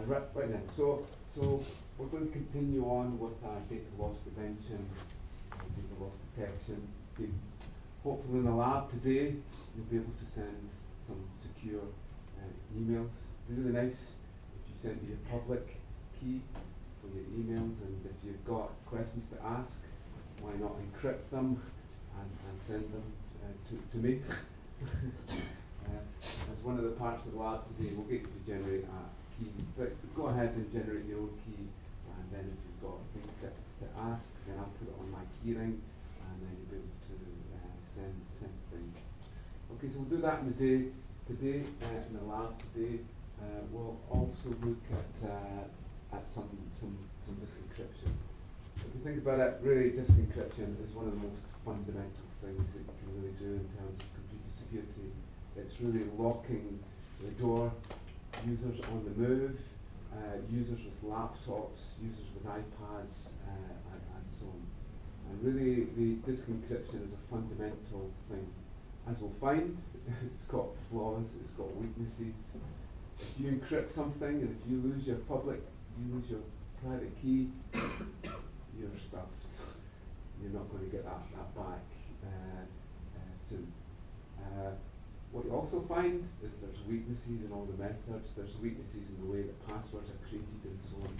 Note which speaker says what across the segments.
Speaker 1: Right then. So we're going to continue on with our data loss prevention, data loss detection. Hopefully in the lab today you'll be able to send some secure emails. It'd be really nice if you sent me your public key for your emails, and if you've got questions to ask, why not encrypt them and send them to me. As one of the parts of the lab today, we'll get you to generate a key. But go ahead and generate your own key, and then if you've got things to ask, then I'll put it on my key ring, and then you'll be able to send things. Okay, so we'll do that in the day today, in the lab today. We'll also look at some disk encryption. If you think about it, really disk encryption is one of the most fundamental things that you can really do in terms of computer security. It's really locking the door, users on the move, users with laptops, users with iPads, and so on. And really, the disk encryption is a fundamental thing. As we'll find, it's got flaws, it's got weaknesses. If you encrypt something, and if you lose your private key, you're stuffed. You're not going to get that back soon. What you also find is there's weaknesses in all the methods, there's weaknesses in the way that passwords are created and so on.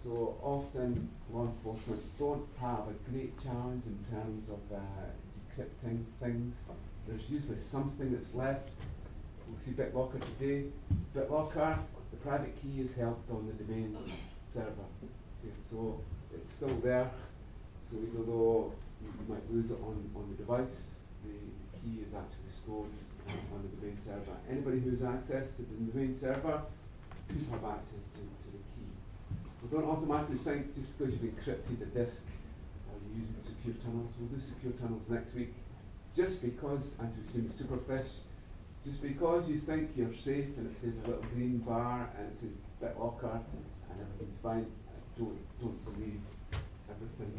Speaker 1: So often law enforcement don't have a great challenge in terms of decrypting things. There's usually something that's left. We'll see Bitlocker today. Bitlocker, the private key is held on the domain server. Okay, so it's still there. So even though you might lose it on the device, the key is actually stored on the domain server. Anybody who's access to the domain server could have access to the key. So don't automatically think just because you've encrypted the disk you're using secure tunnels. We'll do secure tunnels next week. Just because, as we've seen with Superfish, just because you think you're safe and it says a little green bar and it says Bitlocker and everything's fine, don't believe everything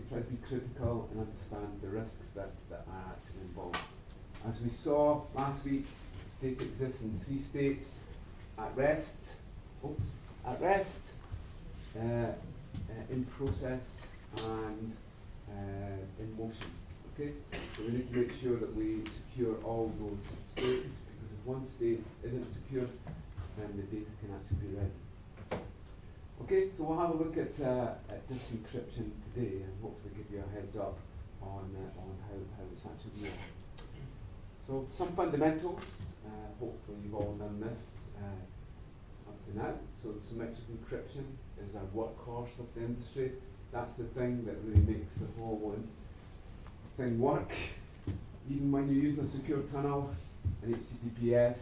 Speaker 1: try to be critical and understand the risks that are actually involved. As we saw last week, data exists in 3 states: at rest, in process, and in motion. Okay, so we need to make sure that we secure all those states, because if one state isn't secured, then the data can actually be read. Okay, so we'll have a look at disk encryption today, and hopefully give you a heads up on how it's actually used. So some fundamentals. Hopefully you've all done this up to now. So symmetric encryption is a workhorse of the industry. That's the thing that really makes the whole thing work. Even when you're using a secure tunnel and HTTPS,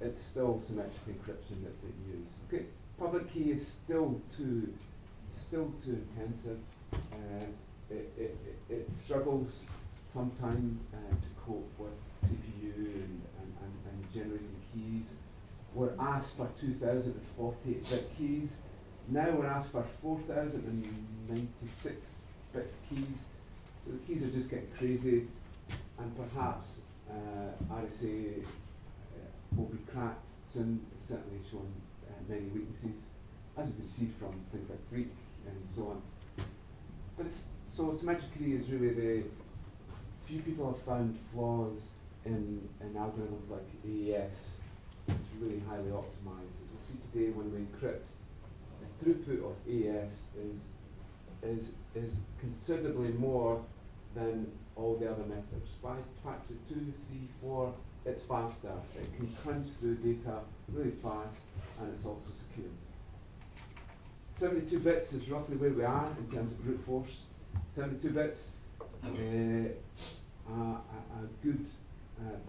Speaker 1: it's still symmetric encryption that you use. Okay. Public key is still too intensive. It struggles sometimes to cope with CPU and generating keys. We're asked for 2048-bit keys. Now we're asked for 4096-bit keys. So the keys are just getting crazy, and perhaps RSA will be cracked soon. It's certainly showing many weaknesses, as you can see from things like Greek and so on. But so symmetrically is really few people have found flaws in algorithms like AES. It's really highly optimized. As we'll see today, when we encrypt, the throughput of AES is considerably more than all the other methods. By factor 2, 3, 4, it's faster. It can crunch through data really fast, and it's also secure. 72 bits is roughly where we are in terms of brute force. 72 bits, a good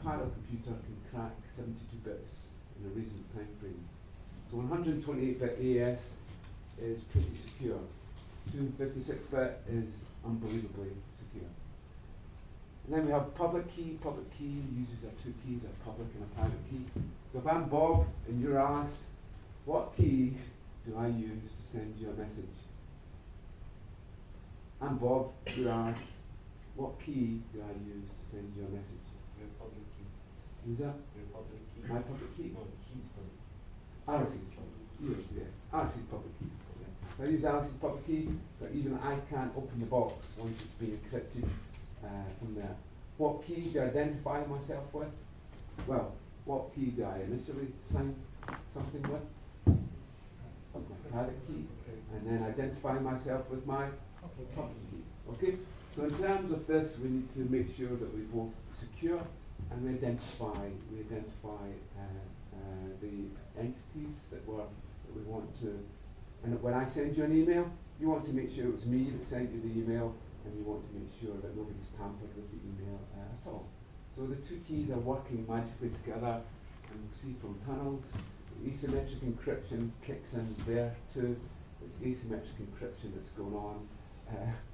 Speaker 1: parallel computer can crack 72 bits in a reasonable time frame. So 128-bit AES is pretty secure. 256-bit is unbelievably secure. And then we have public key. Public key uses our 2 keys, a public and a private key. So if I'm Bob and you're Alice, what key do I use to send you a message? I'm Bob, you're Alice. What key do I use to send you a message?
Speaker 2: Your public key.
Speaker 1: Who's that?
Speaker 2: Your public key.
Speaker 1: My public key?
Speaker 2: No, the key's public
Speaker 1: Alice's. Yours, yeah. Alice's public key. Yeah. So I use Alice's public key, so even I can't open the box once it's been encrypted from there. What key do I identify myself with? Well, what key do I initially sign something with? My private key, and then identify myself with my public key. Okay? So in terms of this, we need to make sure that we both secure and we identify the entities that we want to. And when I send you an email, you want to make sure it was me that sent you the email, and you want to make sure that nobody's tampered with the email at all. So the two keys are working magically together, and we'll see from tunnels. Asymmetric encryption kicks in there too. It's asymmetric encryption that's going on.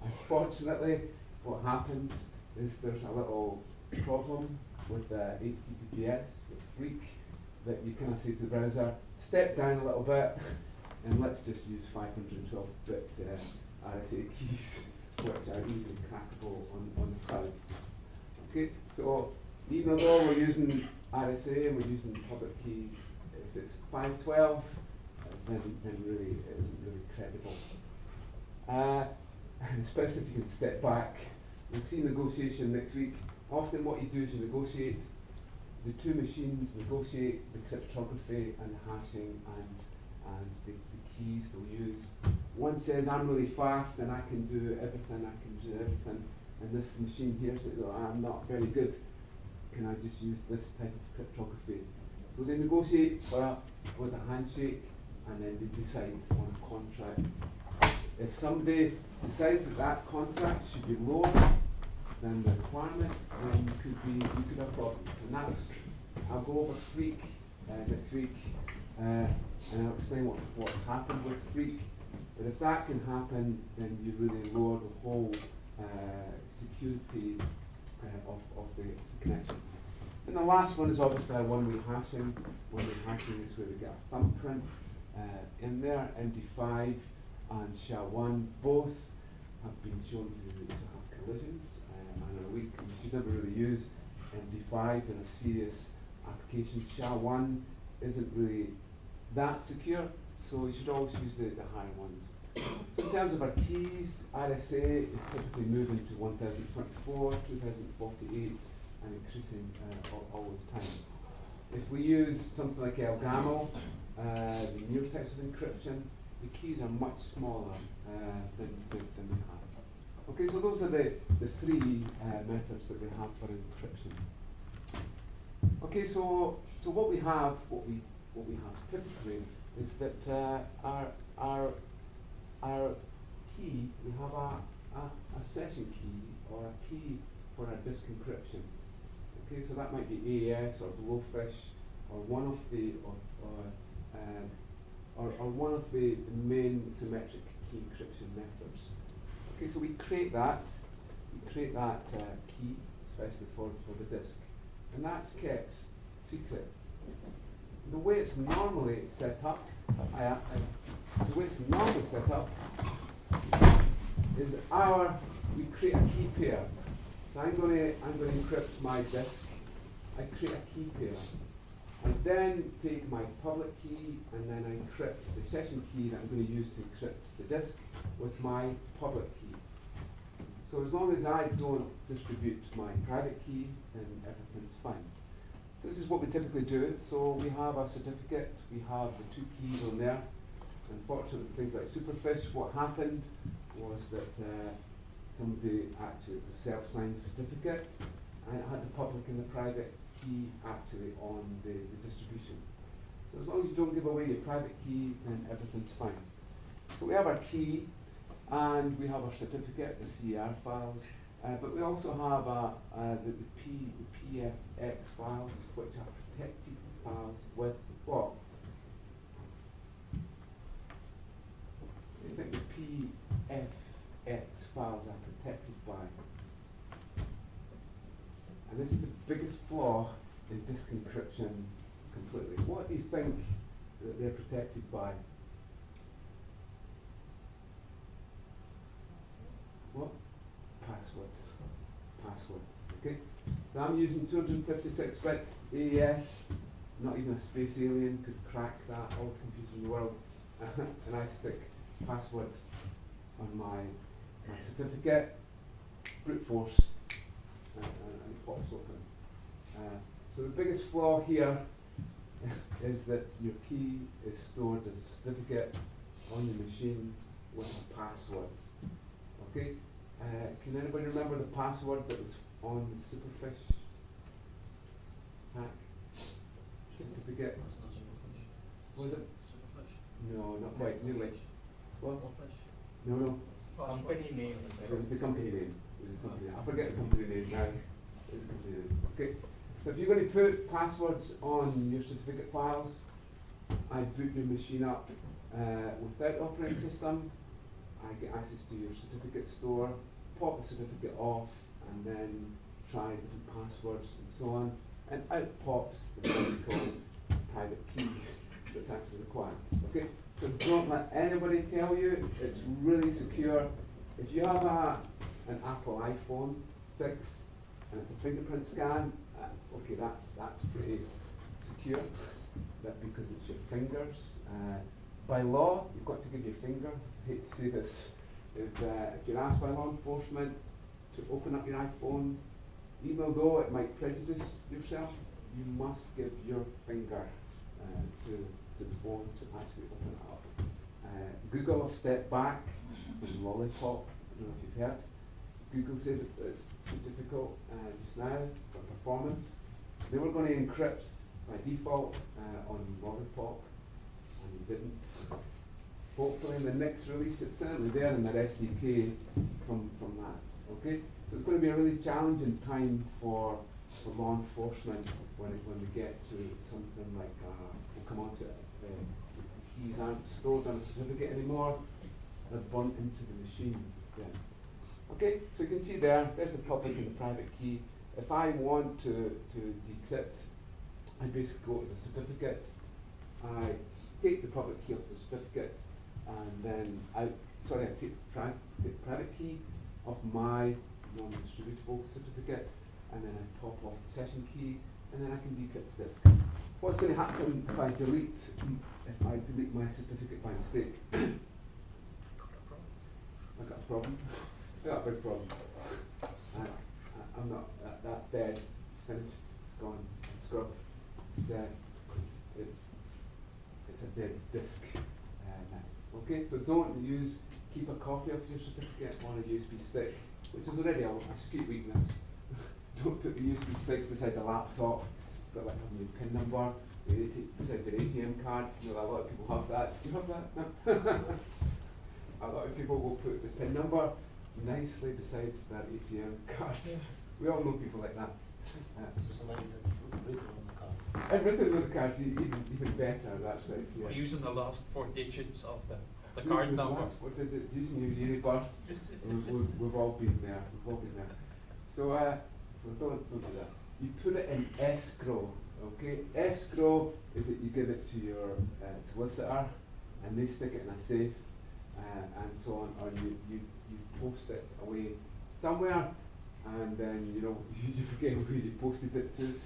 Speaker 1: Unfortunately, what happens is there's a little problem with HTTPS, with Freak, that you kind of say to the browser, step down a little bit, and let's just use 512-bit RSA keys, which are easily crackable on the clouds. Okay, so even though we're using RSA and we're using public key, if it's 512, then really it isn't really credible. And especially if you can step back. We'll see negotiation next week. Often what you do is you negotiate, the two machines negotiate the cryptography and the hashing and the keys they'll use. One says, I'm really fast and I can do everything, and this machine here says, oh, I'm not very good. Can I just use this type of cryptography? So they negotiate with a handshake, and then they decide on a contract. If somebody decides that contract should be lower than the requirement, then you could have problems. And that's, I'll go over Freak next week, and I'll explain what's happened with Freak. But if that can happen, then you really lower the whole security of the connection. And the last one is obviously one-way hashing. One-way hashing is where we get a thumbprint in there. MD5 and SHA-1 both have been shown to have collisions. And you should never really use MD5 in a serious application. SHA-1 isn't really that secure, so you should always use the higher ones. So in terms of our keys, RSA is typically moving to 1024, 2048, and increasing all the time. If we use something like Elgamal, the newer types of encryption, the keys are much smaller than we have. Okay, so those are the three methods that we have for encryption. Okay, so what we have typically is that our key, we have a session key or a key for our disk encryption. Okay, so that might be AES or Blowfish or one of the one of the main symmetric key encryption methods. Okay, so we create that key, especially for the disk, and that's kept secret. The way it's normally set up, is we create a key pair. So I'm going to encrypt my disk. I create a key pair. I then take my public key and then I encrypt the session key that I'm going to use to encrypt the disk with my public key. So as long as I don't distribute my private key, then everything's fine. So this is what we typically do. So we have our certificate, we have the two keys on there. Unfortunately, things like Superfish, what happened was that somebody actually, it was a self-signed certificate, and it had the public and the private key actually on the distribution. So as long as you don't give away your private key, then everything's fine. So we have our key, and we have our certificate, the CER files, but we also have the PFX files, which are protected files with what? I think the PFX files are protected by. And this is the biggest flaw in disk encryption completely. What do you think that they're protected by? What? Passwords. Okay? So I'm using 256-bit AES. not even a space alien could crack that, all the computers in the world. And I stick passwords on my certificate, brute force, and it pops open. So the biggest flaw here is that your key is stored as a certificate on the machine with the passwords. Okay? Can anybody remember the password that was on the Superfish hack certificate? Was it? No, not quite. Nearly. What? No.
Speaker 2: Company name.
Speaker 1: It was the company name. I forget the company name now. It was the company name. Okay. So if you're going to put passwords on your certificate files, I boot your machine up without operating system. I get access to your certificate store, pop the certificate off, and then try different passwords and so on. And out pops the physical private key that's actually required. Okay? So don't let anybody tell you it's really secure. If you have an Apple iPhone 6 and it's a fingerprint scan, okay, that's pretty secure. That because it's your fingers. By law, you've got to give your finger. I hate to say this. If you're asked by law enforcement to open up your iPhone, even though it might prejudice yourself, you must give your finger to the phone to actually open it up. Google have stepped back from Lollipop. I don't know if you've heard. Google said it's too difficult just now for performance. They were going to encrypt by default on Lollipop, and they didn't. Hopefully in the next release it's certainly there in their SDK from that. Okay? So it's going to be a really challenging time for law enforcement when we get to something like, we'll come on to it, the keys aren't stored on a certificate anymore, they're burnt into the machine. Yeah. Okay, so you can see there's the public and the private key. If I want to decrypt, I basically go to the certificate, I take the public key off the certificate, and then I take the private key of my non-distributable certificate, and then I pop off the session key, and then I can decrypt the disk. What's going to happen if I delete my certificate by mistake? I got a problem. I got a big problem. I'm not. That's dead. It's finished. It's gone. It's scrubbed. It's a dead disk. Okay, so don't keep a copy of your certificate on a USB stick, which is already a security weakness. Don't put the USB stick beside the laptop, but like having your PIN number, beside your ATM card. You know, a lot of people have that. Do you have that? No? A lot of people will put the PIN number nicely beside their ATM card. Yeah. We all know people like that.
Speaker 3: So somebody that's written on the card.
Speaker 1: I've written on the cards even better, that's right. Yeah.
Speaker 2: We're using the last 4 digits of the card number.
Speaker 1: What is it? Using your Unibirth. We've all been there. We've all been there. So don't do that. You put it in escrow. Okay, escrow is that you give it to your solicitor, and they stick it in a safe, and so on, or you post it away somewhere, and then you forget who you posted it to.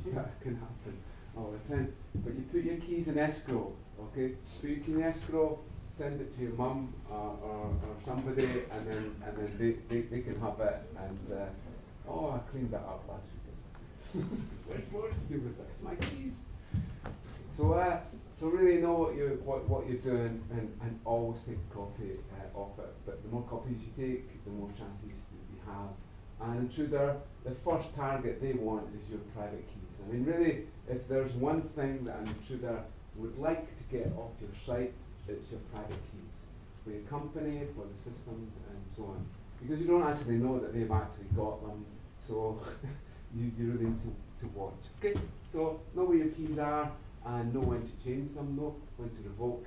Speaker 1: Yeah, it can happen all the time. But you put your keys in escrow. Okay, put your key in escrow, send it to your mum or somebody, and then they can have it. And I cleaned that up last week. What to do with that? It's my keys. So really know what you're doing, and always take a copy of it. But the more copies you take, the more chances that you have. And an intruder, the first target they want is your private keys. I mean, really, if there's one thing that an intruder would like to get off your site, it's your private keys for your company, for the systems, and so on. Because you don't actually know that they've actually got them, so you really need to watch. Okay, so know where your keys are, and know when to change them, know when to revoke.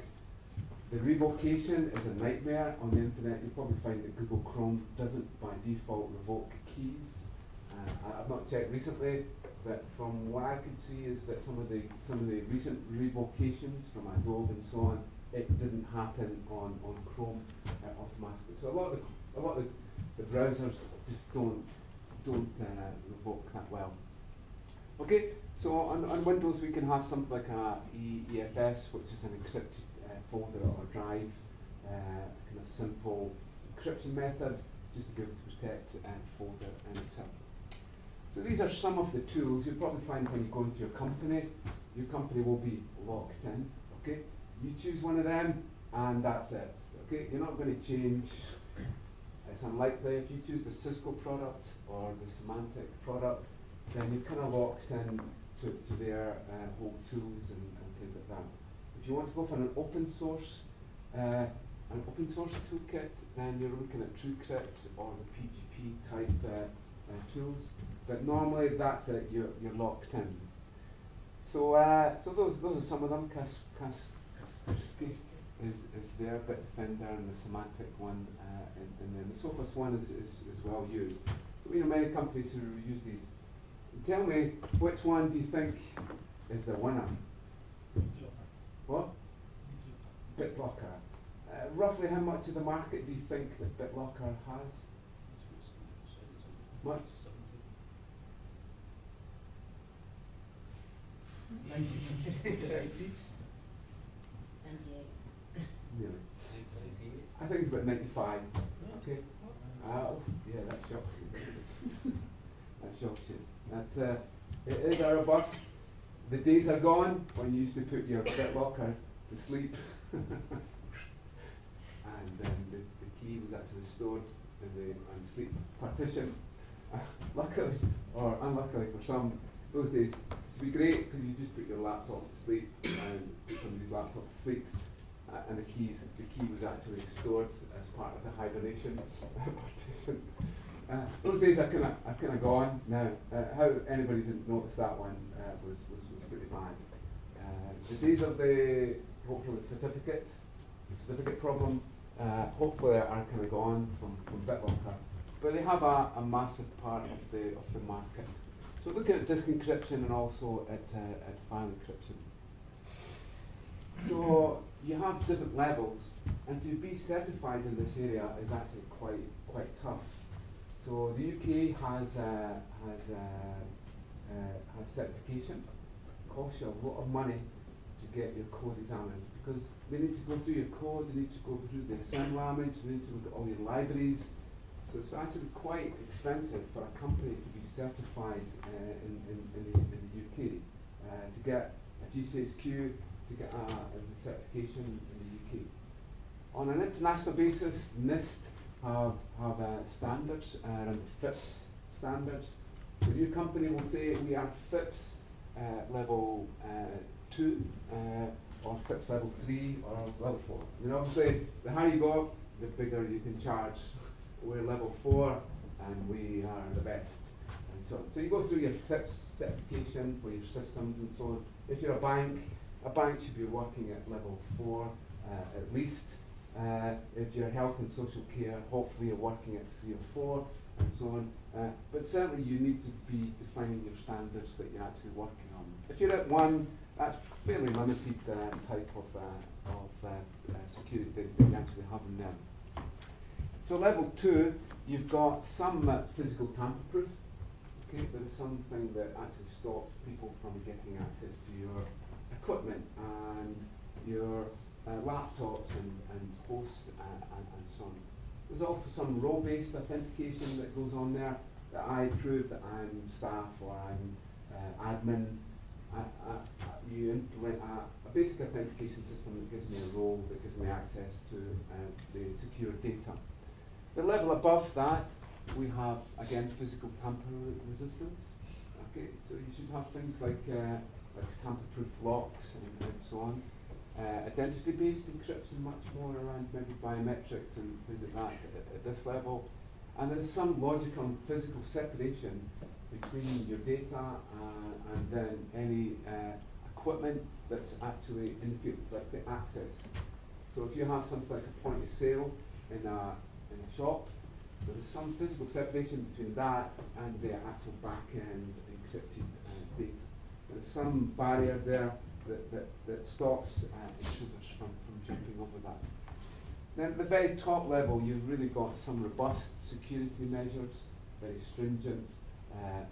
Speaker 1: The revocation is a nightmare on the internet. You'll probably find that Google Chrome doesn't by default revoke keys. I've not checked recently, but from what I could see is that some of the recent revocations from Adobe and so on, it didn't happen on Chrome automatically. So a lot of the browsers just don't revoke that well. Okay, so on Windows we can have something like a EFS, which is an encrypted folder or drive, kind of simple encryption method, just to be able to protect the folder in itself. So these are some of the tools you'll probably find when you go into your company will be locked in, okay? You choose one of them and that's it, okay? You're not going to change. It's unlikely. If you choose the Cisco product or the Symmetric product, then you're kind of locked in to their whole tools and things like that. If you want to go for an open source toolkit, then you're looking at TrueCrypt or the PGP type tools. But normally that's it. You're locked in. So those are some of them. Kaspersky is there, Bitdefender, and the Symmetric one, and then the Sophos one is well used. So many companies who use these. Tell me, which one do you think is the winner? What? Bitlocker. Roughly how much of the market do you think that Bitlocker has? Much?
Speaker 3: 90.
Speaker 4: 98.
Speaker 1: Really? I think it's about 95. Okay. Yeah, that shocks you. That shocks you. That it is a robust. The days are gone when you used to put your BitLocker to sleep, and then the key was actually stored in the sleep partition. Luckily, or unluckily for some, those days used to be great because you just put your laptop to sleep and put somebody's laptop to sleep, and the key was actually stored as part of the hibernation partition. Those days are kind of gone now. How anybody didn't notice that one was pretty bad. The days of the hopefully the certificate problem, hopefully are kind of gone from BitLocker, but they have a massive part of the market. So looking at disk encryption and also at file encryption. So you have different levels, and to be certified in this area is actually quite tough. So the UK has certification. It costs you a lot of money to get your code examined because they need to go through your code, they need to go through the assembly language, they need to look at all your libraries. So it's actually quite expensive for a company to be certified in the UK, to get a GCHQ, to get a certification in the UK. On an international basis, NIST have standards around FIPS standards. So your company will say we are FIPS level 2 or FIPS level 3 or level 4. Obviously, the higher you go, the bigger you can charge. We're level 4 and we are the best. And so you go through your FIPS certification for your systems and so on. If you're a bank should be working at level 4 at least. If you're health and social care, hopefully you're working at 3 or 4 and so on. But certainly you need to be defining your standards that you're actually working on. If you're at 1, that's fairly limited type of security that you actually have in there. So level 2, you've got some physical tamper-proof. Okay, there is something that actually stops people from getting access to your equipment and your laptops and hosts and so on. There's also some role-based authentication that goes on there, that I prove that I'm staff or I'm admin. You implement a basic authentication system that gives me a role, that gives me access to the secure data. The level above that, we have, again, physical tamper resistance. Okay, so you should have things like tamper-proof locks and so on. Identity-based encryption, much more around maybe biometrics and things like that at this level. And there is some logical and physical separation between your data and then any equipment that's actually in the field, like the access. So if you have something like a point of sale in a shop, there is some physical separation between that and the actual back-end encrypted data. There's some barrier there that stops intruders from jumping over that. Then at the very top level, you've really got some robust security measures, very stringent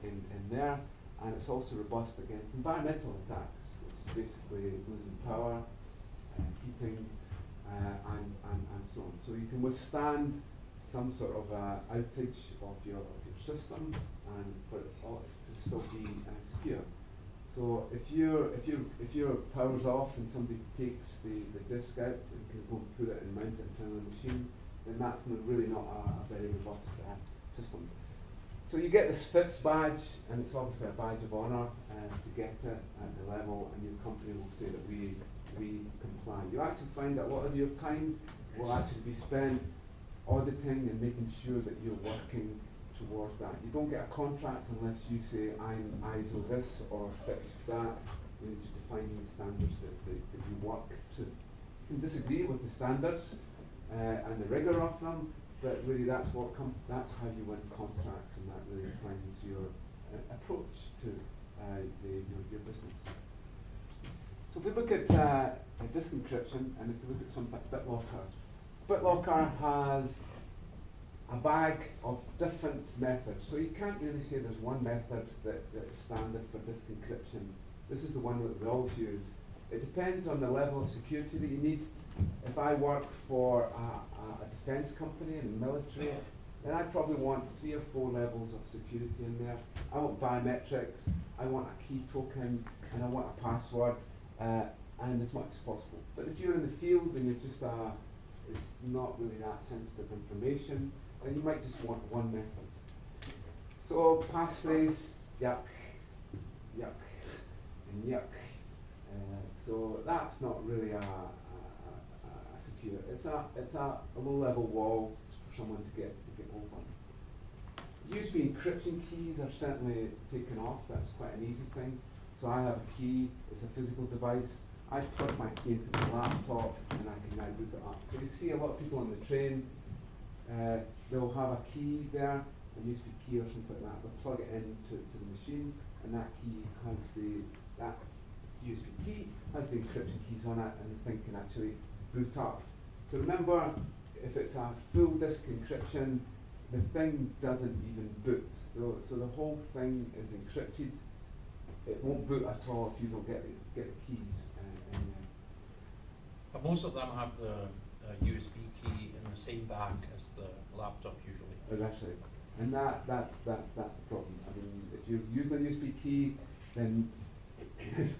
Speaker 1: in there. and it's also robust against environmental attacks, which is basically losing power, heating, and so on. So you can withstand some sort of outage of your system, and for it all to still be secure. So if your power's off and somebody takes the disk out and can go and put it and mount it into the machine, then that's really not a very robust system. So you get this FIPS badge, and it's obviously a badge of honour to get it at the level, and your company will say that we comply. You actually find that a lot of your time will actually be spent auditing and making sure that you're working towards that. You don't get a contract unless you say I'm ISO this or FIPS that. You need to define the standards that you work to. You can disagree with the standards and the rigour of them, but really that's that's how you win contracts, and that really defines your approach to your business. So if we look at disk encryption, and if we look at something like Bitlocker, Bitlocker has a bag of different methods. So you can't really say there's one method that is standard for disk encryption. This is the one that we always use. It depends on the level of security that you need. If I work for a defense company in the military, then I probably want 3 or 4 levels of security in there. I want biometrics, I want a key token, and I want a password, and as much as possible. But if you're in the field and you're just it's not really that sensitive information, then you might just want one method. So passphrase, yuck, yuck, and yuck. So that's not really a secure. It's a low-level wall for someone to get over. USB encryption keys are certainly taken off. That's quite an easy thing. So I have a key. It's a physical device. I plug my key into the laptop, and I can now boot it up. So you see a lot of people on the train. They'll have a key there, a USB key or something like that. They'll plug it into the machine, and that USB key has the encryption keys on it, and the thing can actually boot up. So remember, if it's a full disk encryption, the thing doesn't even boot. So the whole thing is encrypted. It won't boot at all if you don't get the keys in there.
Speaker 2: But most of them have the USB key in the same bag as the laptop usually.
Speaker 1: Oh, that's right. And that's the problem. I mean, if you're using a USB key, then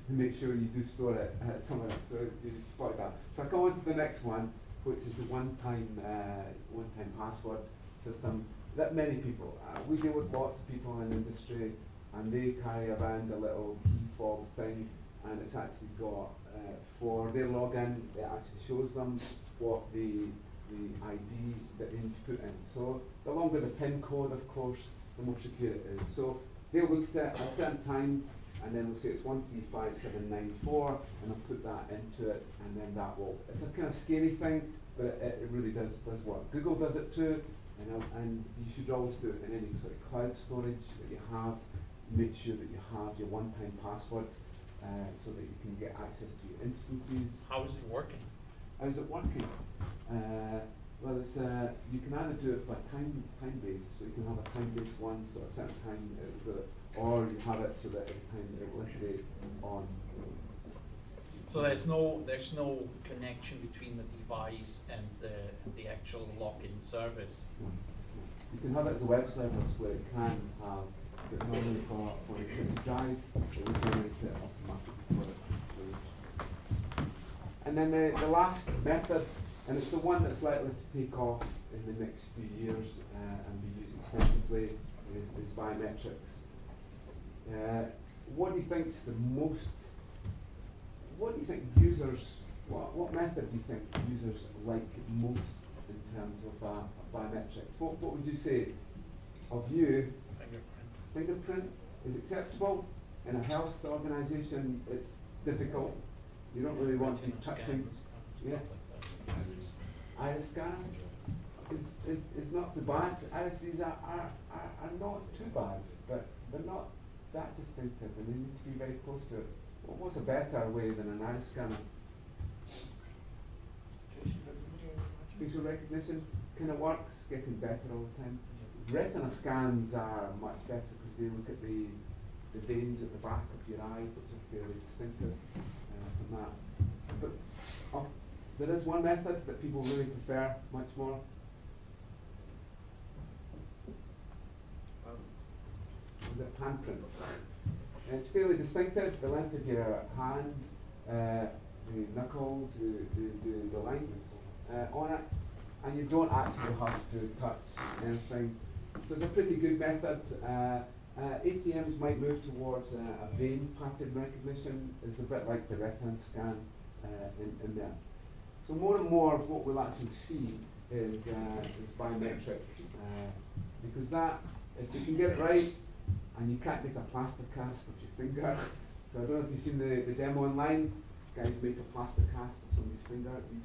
Speaker 1: make sure you do store it somewhere. So you spot that. So I go on to the next one, which is the one-time password system that many people. We deal with lots of people in the industry, and they carry around a little key fob thing, and it's actually got for their login. It actually shows them what the ID that they need to put in. So the longer the PIN code, of course, the more secure it is. So they'll look at it at a certain time, and then we'll say it's 135794, and I'll put that into it, and then that will. It's a kind of scary thing, but it really does work. Google does it too, and you should always do it in any sort of cloud storage that you have. Make sure that you have your one-time password so that you can get access to your instances.
Speaker 2: How is it working?
Speaker 1: How is it working? Well, it's you can either do it by time base, so you can have a time based one, so at a certain time it will do it, or you have it so that every time it will iterate on.
Speaker 2: So there's no connection between the device and the actual login service.
Speaker 1: No. You can have it as a web service where it can have, but normally for a drive, it will generate it automatically for it. And then the last method, and it's the one that's likely to take off in the next few years and be used extensively, is biometrics. What do you think is the most? What do you think users? What method do you think users like most in terms of biometrics? What would you say of you? Fingerprint is acceptable. In a health organisation, it's difficult. You don't really want to be touching. Yeah. Iris scan is not too bad. Irises are not too bad, but they're not that distinctive, and they need to be very close to it. What's a better way than an iris scanner? Facial recognition kind of works, getting better all the time. Retina scans are much better because they look at the the veins at the back of your eye, which are fairly distinctive from that. But there is one method that people really prefer much more. Is it handprint? And it's fairly distinctive. The length of your hand, the knuckles, the lines on it, and you don't actually have to touch anything. So it's a pretty good method. ATMs might move towards a vein pattern recognition. It's a bit like the retina scan in there. So more and more of what we'll actually see is biometric, because that, if you can get it right, and you can't make a plaster cast of your finger. So I don't know if you've seen the demo online. Guys make a plaster cast of somebody's finger. You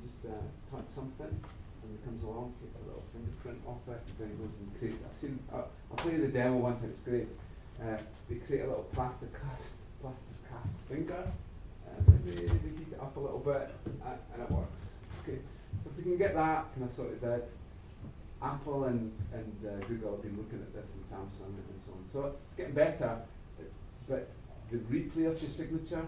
Speaker 1: just touch something, and it comes along, takes a little fingerprint off it, and then it goes and creates. I'll play you the demo one thing. It's great. They create a little plaster cast finger, and then they heat it up a little bit, and it works. Okay. So if we can get that kind of sorted out. Apple and Google have been looking at this, and Samsung and so on. So it's getting better, but the replay of your signature,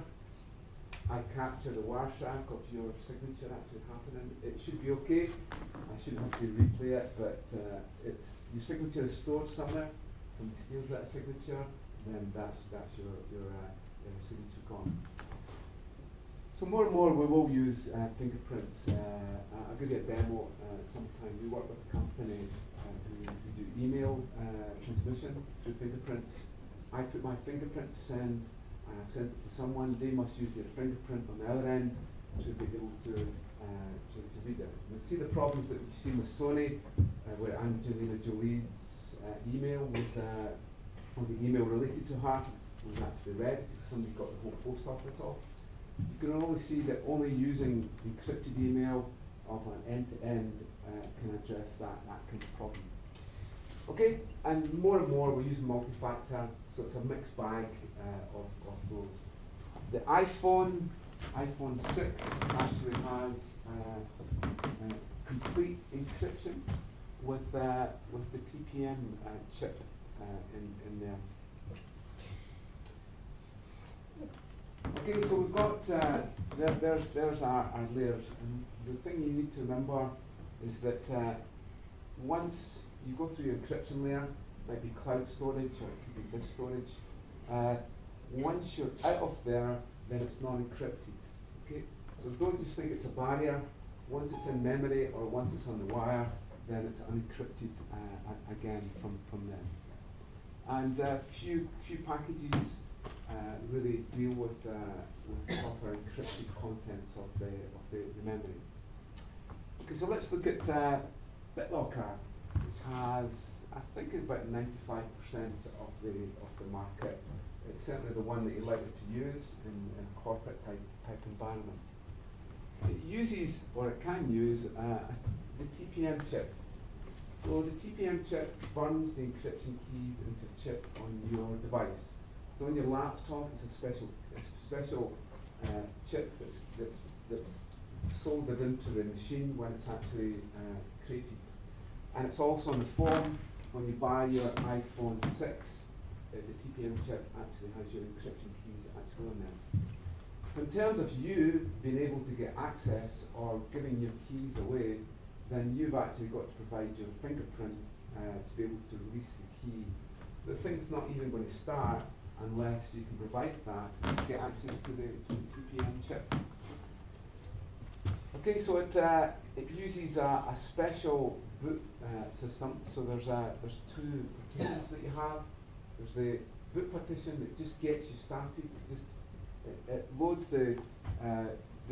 Speaker 1: I capture the Wireshark of your signature actually happening. It should be okay. I shouldn't have to replay it, but your signature is stored somewhere. Somebody steals that signature, then that's your signature gone. So more and more we will use fingerprints. I'll give you a demo sometime. We work with a company who do email transmission through fingerprints. I put my fingerprint to send, and I send it to someone. They must use their fingerprint on the other end to be able to read it. And see the problems that we've seen with Sony, where Angelina Jolie's email was, or the email related to her was actually read because somebody got the whole post office off. You can only see that only using encrypted email of an end-to-end can address that kind of problem. Okay, and more we're using multi-factor, so it's a mixed bag of those. The iPhone 6 actually has complete encryption with the Tpm chip in there. Okay, so we've got, there's our layers, and the thing you need to remember is that once you go through your encryption layer, it might be cloud storage or it could be disk storage, once you're out of there, then it's non-encrypted, okay? So don't just think it's a barrier. Once it's in memory or once it's on the wire, then it's unencrypted again from them. And few packages really deal with proper encrypted contents of the memory. Okay, so let's look at Bitlocker, which has, I think, it's about 95% of the market. It's certainly the one that you're likely to use in a corporate type environment. It uses, or it can use, the Tpm chip. So the Tpm chip burns the encryption keys into a chip on your device. So on your laptop, it's a special chip that's soldered into the machine when it's actually created. And it's also on the phone. When you buy your iPhone 6, the Tpm chip actually has your encryption keys actually on there. So in terms of you being able to get access or giving your keys away, then you've actually got to provide your fingerprint to be able to release the key. The thing's not even going to start unless you can provide that to get access to the Tpm chip. Okay, so it uses a special boot system. So there's two partitions that you have. There's the boot partition that just gets you started. It loads the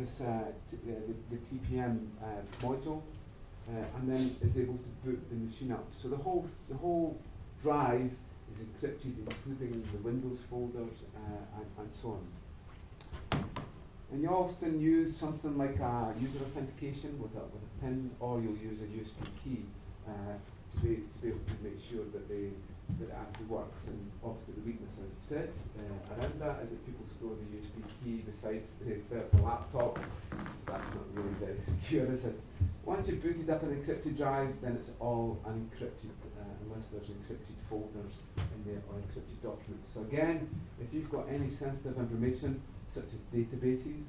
Speaker 1: Tpm module, and then is able to boot the machine up. So the whole drive is encrypted, including the Windows folders and so on. And you often use something like a user authentication with a PIN, or you'll use a USB key to be able to make sure that it actually works. And obviously the weakness, as I've said, around that is that people store the USB key beside the laptop. It's that's not really very secure, is it? Once you've booted up an encrypted drive, then it's all unencrypted, unless there's encrypted folders in there or encrypted documents. So again, if you've got any sensitive information, such as databases,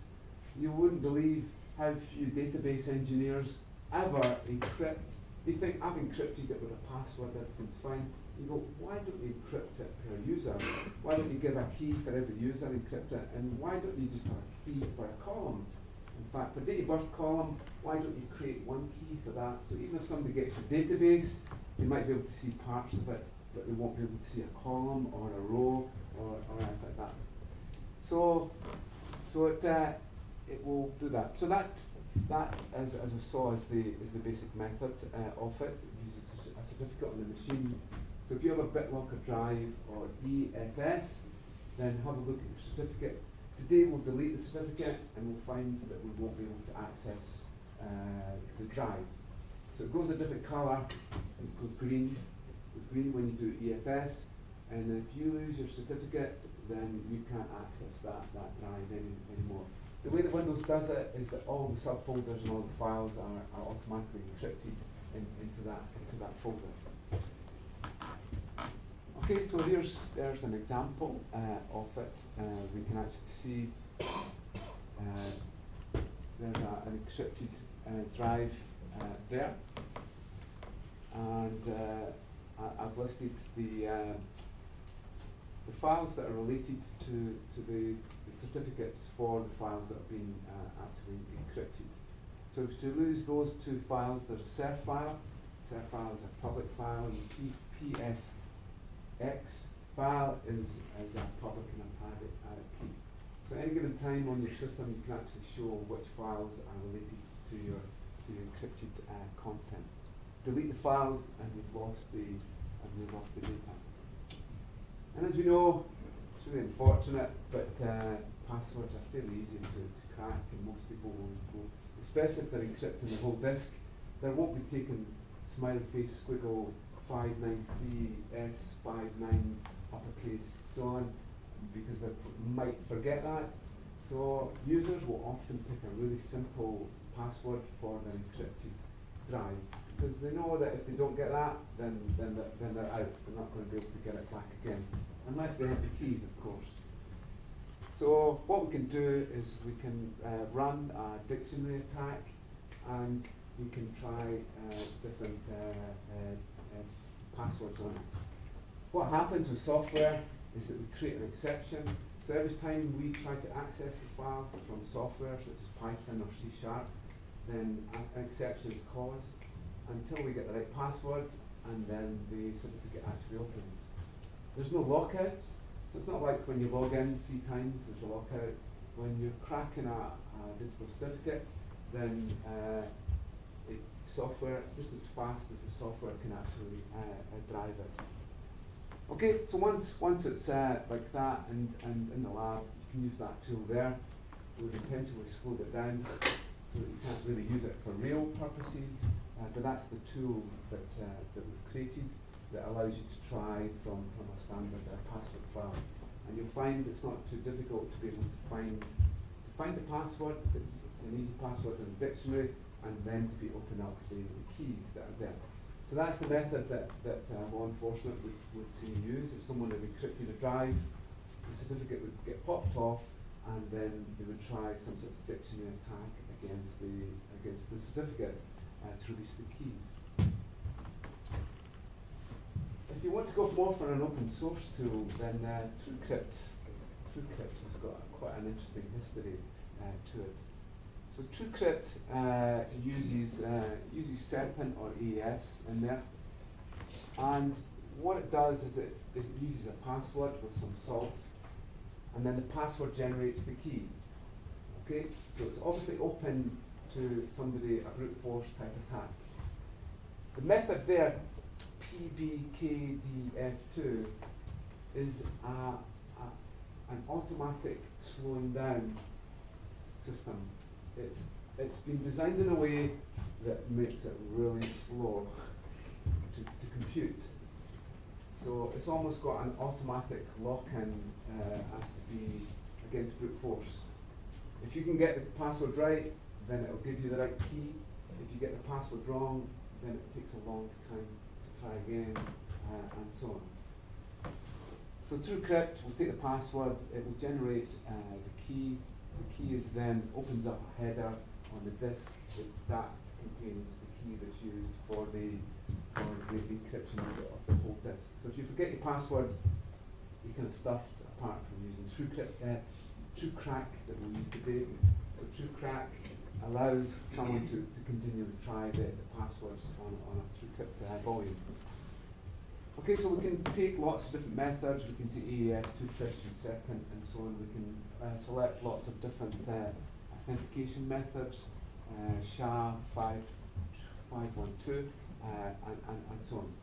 Speaker 1: you wouldn't believe how few database engineers ever encrypt. They think, I've encrypted it with a password, everything's fine. You go, why don't you encrypt it per user? Why don't you give a key for every user, encrypt it? And why don't you just have a key for a column? In fact, for date of birth column, why don't you create one key for that? So even if somebody gets your database, they might be able to see parts of it, but they won't be able to see a column or a row or anything like that. So it will do that. So that as we saw is the basic method of it. It uses a certificate on the machine. So if you have a Bitlocker drive or EFS, then have a look at your certificate. Today we'll delete the certificate and we'll find that we won't be able to access the drive. So it goes a different colour. It goes green. It goes green when you do EFS. And if you lose your certificate, then you can't access that drive anymore. The way that Windows does it is that all the subfolders and all the files are automatically encrypted into that folder. Okay, so there's an example of it. We can actually see there's an encrypted drive there, and I've listed the files that are related to the certificates for the files that have been actually encrypted. So to lose those two files, there's a CERF file. CERF file is a public file, and the PFX file is a public and a private key. So at any given time on your system, you can actually show which files are related to your encrypted content. Delete the files, and you've lost the data. And as we know, it's really unfortunate, but passwords are fairly easy to crack, and most people will go, especially if they're encrypting the whole disk. There won't be taken smiley face, squiggle, 593, S59, uppercase, so on, because they might forget that. So users will often pick a really simple password for their encrypted drive, because they know that if they don't get that, then they're out. They're not going to be able to get it back again, unless they have the keys, of course. So what we can do is we can run a dictionary attack, and we can try different passwords on it. What happens with software is that we create an exception. So every time we try to access the file from software, such as Python or C#, then an exception is caused until we get the right password, and then the certificate actually opens. There's no lockout, so it's not like when you log in 3 times, there's a lockout. When you're cracking a digital certificate, then software, it's just as fast as the software can actually drive it. Okay, so once it's like that and in the lab, you can use that tool there. We've intentionally slowed it down so that you can't really use it for real purposes, but that's the tool that we've created that allows you to try from a standard password file. And you'll find it's not too difficult to be able to find the password. It's an easy password in the dictionary, and then to be open up the keys that are there. So that's the method that law enforcement would see used. If someone had encrypted a drive, the certificate would get popped off, and then they would try some sort of dictionary attack against the certificate to release the keys. If you want to go more for an open source tool, then TrueCrypt has got quite an interesting history to it. So TrueCrypt uses Serpent or AES in there, and what it does is it uses a password with some salt, and then the password generates the key. Okay, so it's obviously open to somebody, a brute force type attack. The method there, PBKDF2, is an automatic slowing down system. It's been designed in a way that makes it really slow to compute. So it's almost got an automatic lock-in as to be against brute force. If you can get the password right, then it'll give you the right key. If you get the password wrong, then it takes a long time to try again, and so on. So TrueCrypt will take the password, it will generate the key. The key is then opens up a header on the disk that contains the key that's used for the encryption of the whole disk. So if you forget your password, you're kind of stuffed, apart from using TrueCrack that we'll use today. So TrueCrack allows someone to continually try the passwords on a TrueCrypt volume. Okay, so we can take lots of different methods. We can take AES, 2 questions second, and so on. We can select lots of different authentication methods, SHA-512, and so on.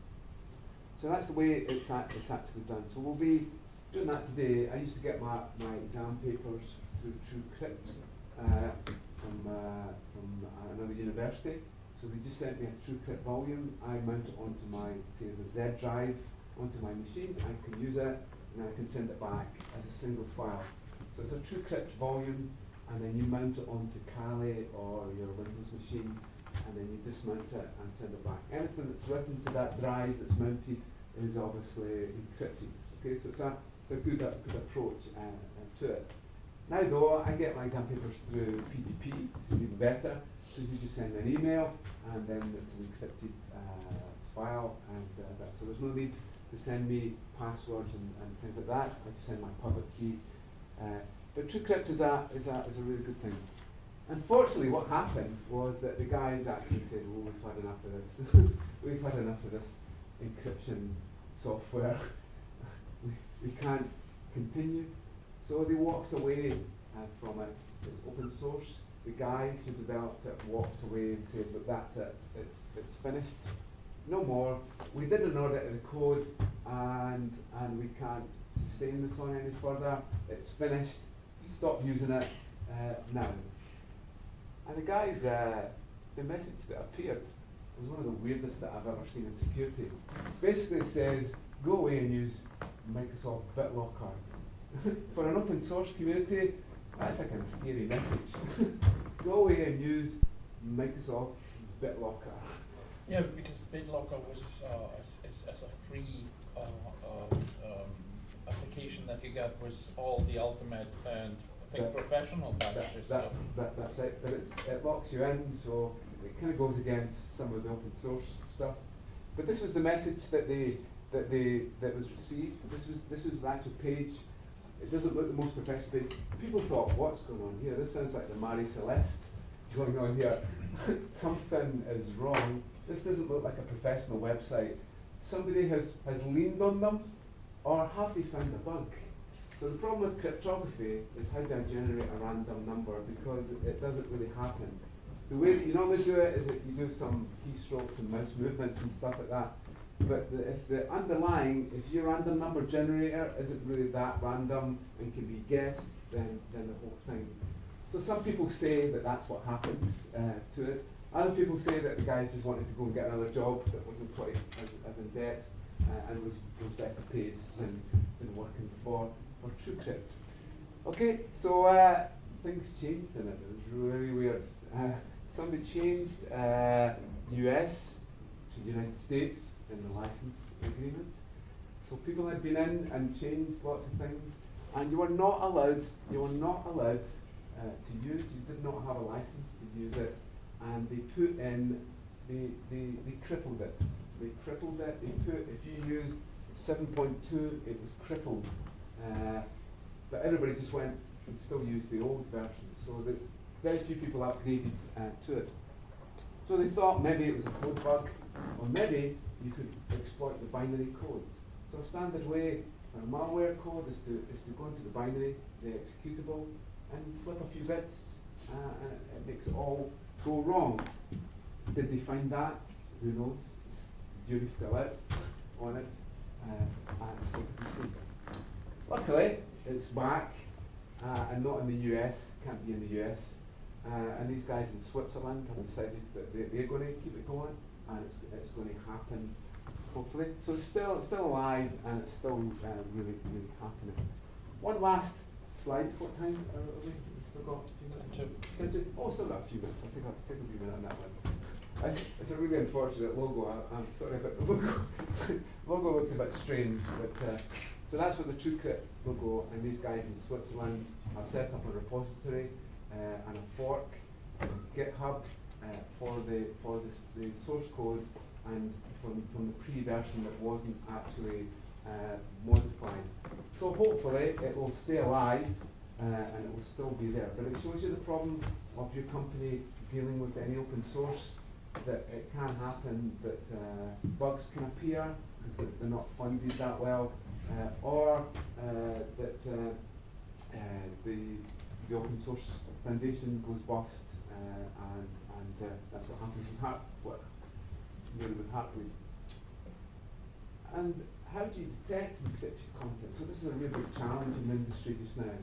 Speaker 1: So that's the way it's actually done. So we'll be doing that today. I used to get my exam papers through TrueCrypt from another university. So they just sent me a TrueCrypt volume. I mount it onto my, say, as a Z drive onto my machine. I can use it, and I can send it back as a single file. So it's a TrueCrypt volume, and then you mount it onto Kali or your Windows machine, and then you dismount it and send it back. Anything that's written to that drive that's mounted is obviously encrypted. Okay, so it's a good approach to it. Now though, I get my exam papers through PTP. This is even better. You just send an email, and then it's an encrypted file, and so there's no need to send me passwords and things like that. I just send my public key. But TrueCrypt is a really good thing. Unfortunately, what happened was that the guys actually said, "Oh, we've had enough of this. We've had enough of this encryption software. we can't continue." So they walked away from it. It's open source. The guys who developed it walked away and said, "Look, that's it. It's finished. No more. We did an audit of the code, and we can't sustain this on any further. It's finished. Stop using it now." And the guys, the message that appeared was one of the weirdest that I've ever seen in security. Basically, it says, "Go away and use Microsoft Bitlocker." For an open source community, that's a kind of scary message. Go away and use Microsoft Bitlocker.
Speaker 2: Yeah, because Bitlocker was as a free application that you got was all the ultimate and I think professional packages.
Speaker 1: That's right, but it locks you in, so it kind of goes against some of the open source stuff. But this was the message that was received. This was the actual page. It doesn't look the most professional page. People thought, "What's going on here? This sounds like the Marie Celeste going on here. Something is wrong. This doesn't look like a professional website. Somebody has leaned on them, or have they found a bug?" So the problem with cryptography is how do I generate a random number, because it doesn't really happen. The way that you normally do it is that you do some keystrokes and mouse movements and stuff like that. But if your random number generator isn't really that random and can be guessed, then the whole thing. So some people say that that's what happened to it. Other people say that the guys just wanted to go and get another job that wasn't quite as in depth and was better paid than working for TrueCrypt. Okay, so things changed in it. It was really weird. Somebody changed US to United States in the license agreement. So people had been in and changed lots of things, and you were not allowed to use. You did not have a license to use it, and they put in they crippled it. They crippled it. They put, if you used 7.2, it was crippled. But everybody just went and still used the old version. So that very few people upgraded to it. So they thought maybe it was a code bug, or maybe you could exploit the binary code. So a standard way for malware code is to go into the binary, the executable, and flip a few bits, and it makes it all go wrong. Did they find that? Who knows? The jury's still out on it, and it's still to be seen. Luckily, it's back, and not in the US, can't be in the US. And these guys in Switzerland have decided that they're going to keep it going, and it's going to happen, hopefully. So it's still alive, and it's still really happening. One last slide. What time are we? Still got a few minutes?
Speaker 2: Two.
Speaker 1: Oh, still got a few minutes. I'll take a few minutes on that one. It's a really unfortunate logo. I'm sorry, but the logo looks a bit strange. But so that's what the TrueCrypt logo, and these guys in Switzerland have set up a repository and a fork in GitHub for the source code and from the pre-version that wasn't actually modified. So hopefully it will stay alive and it will still be there. But it shows you the problem of your company dealing with any open source, that it can happen that bugs can appear because they're not funded that well, or that the open source foundation goes bust, and that's what happens with Heartbleed. And how do you detect encrypted content? So this is a real big challenge in the industry just now.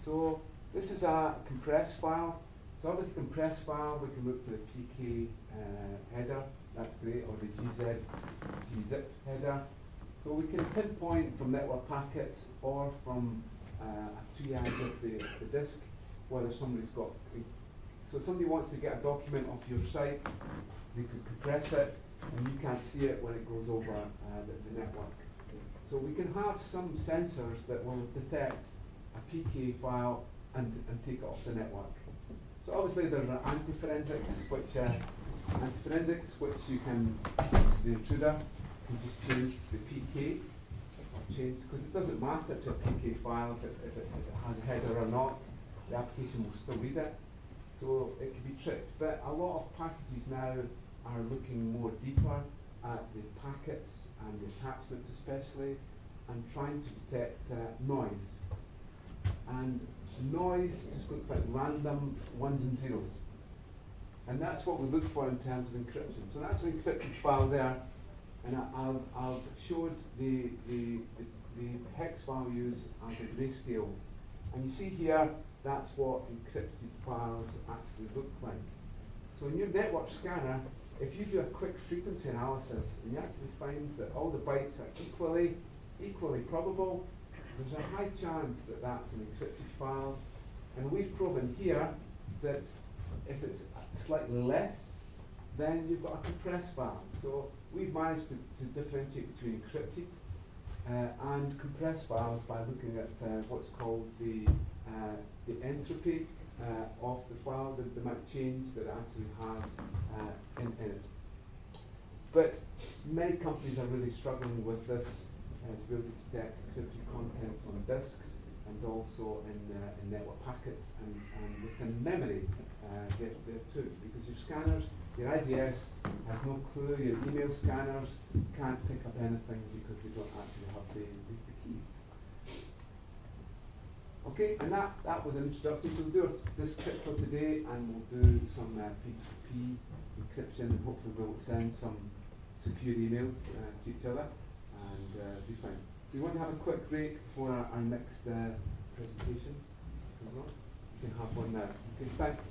Speaker 1: So this is a compressed file. So obviously compressed file, we can look for the PK header, that's great, or the gzip header. So we can pinpoint from network packets or from a triage of the disk whether somebody's got, so if somebody wants to get a document off your site, they could compress it and you can't see it when it goes over the network. So we can have some sensors that will detect a PK file and take it off the network. So obviously there's an anti-forensics, which you can, the intruder can just change the PK, or change, because it doesn't matter to a PK file if it has a header or not, the application will still read it. So it can be tricked, but a lot of packages now are looking more deeper at the packets and the attachments especially, and trying to detect noise. And noise just looks like random ones and zeros. And that's what we look for in terms of encryption. So that's an encrypted file there, and I've showed the hex values as a grayscale. And you see here, that's what encrypted files actually look like. So in your network scanner, if you do a quick frequency analysis and you actually find that all the bytes are equally probable, there's a high chance that that's an encrypted file. And we've proven here that if it's slightly less, then you've got a compressed file. So we've managed to differentiate between encrypted and compressed files by looking at what's called the entropy of the file, the amount of change that it actually has in it. But many companies are really struggling with this to be able to detect encrypted contents on disks and also in network packets and within memory there too, because your scanners, your IDS has no clue, your email scanners can't pick up anything because they don't actually have the keys. Okay, and that was an introduction. So we'll do this clip for today, and we'll do some P2P encryption, and hopefully we'll send some secure emails to each other, and be fine. So you want to have a quick break before our next presentation comes on? You can have one now. Okay, thanks.